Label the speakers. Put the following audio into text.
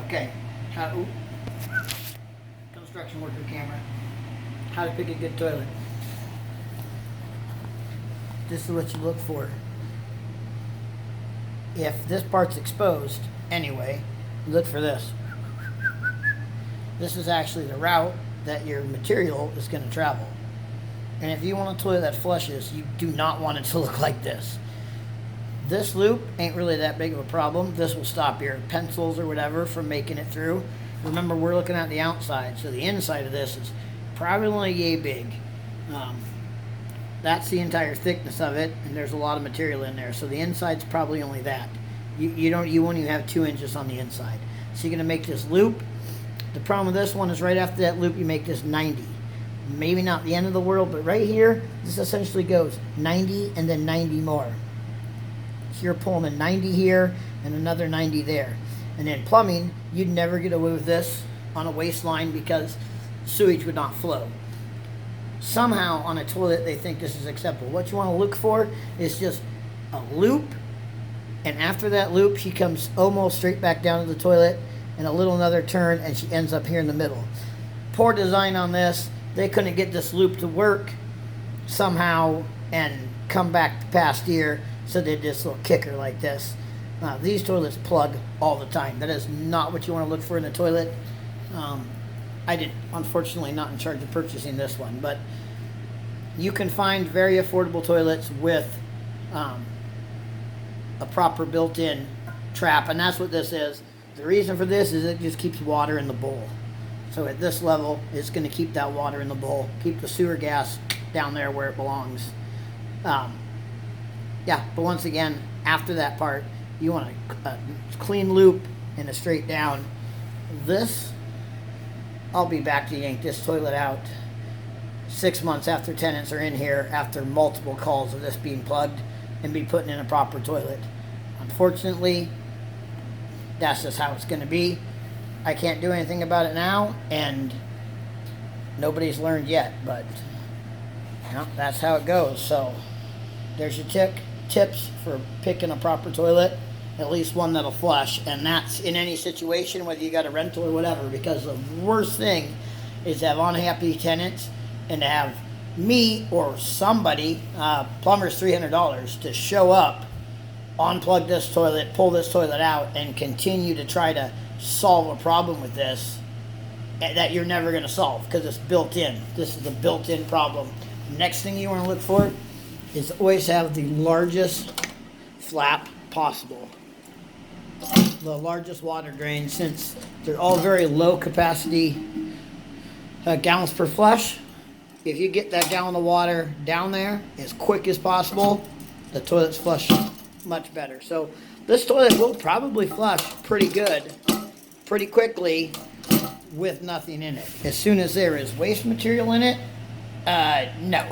Speaker 1: Okay, construction worker camera. How to pick a good toilet. This is what you look for. If this part's exposed, anyway, look for this. This is actually the route that your material is going to travel. And if you want a toilet that flushes, you do not want it to look like this. This loop ain't really that big of a problem. This will stop your pencils or whatever from making it through. Remember, we're looking at the outside, so the inside of this is probably only yay big. That's the entire thickness of it, and there's a lot of material in there. So the inside's probably only that. You won't even have 2 inches on the inside. So you're gonna make this loop. The problem with this one is right after that loop, you make this 90. Maybe not the end of the world, but right here, this essentially goes 90 and then 90 more. So you're pulling a 90 here and another 90 there. And then plumbing, you'd never get away with this on a waistline because sewage would not flow. Somehow on a toilet they think this is acceptable. What you want to look for is just a loop, and after that loop she comes almost straight back down to the toilet and a little another turn and she ends up here in the middle. Poor design on this. They couldn't get this loop to work somehow and come back past here, so they did this little kicker like this. These toilets plug all the time. That is not what you want to look for in a toilet. I did, unfortunately, not in charge of purchasing this one, but you can find very affordable toilets with a proper built-in trap, and that's what this is. The reason for this is it just keeps water in the bowl. So at this level, it's going to keep that water in the bowl, keep the sewer gas down there where it belongs. Yeah, but once again, after that part, you want a clean loop and a straight down. This, I'll be back to yank this toilet out 6 months after tenants are in here, after multiple calls of this being plugged, and be putting in a proper toilet. Unfortunately, that's just how it's going to be. I can't do anything about it now, and nobody's learned yet, but you know, that's how it goes. So there's your tips for picking a proper toilet, at least one that'll flush, and that's in any situation, whether you got a rental or whatever, because the worst thing is to have unhappy tenants and to have me or somebody, plumber's $300, to show up, unplug this toilet, pull this toilet out, and continue to try to solve a problem with this that you're never going to solve because it's built in. This is a built-in problem. Next thing you want to look for is always have the largest flap possible. The largest water drain, since they're all very low capacity gallons per flush. If you get that gallon of water down there as quick as possible, the toilet's flush much better. So this toilet will probably flush pretty good, pretty quickly, with nothing in it. As soon as there is waste material in it, no.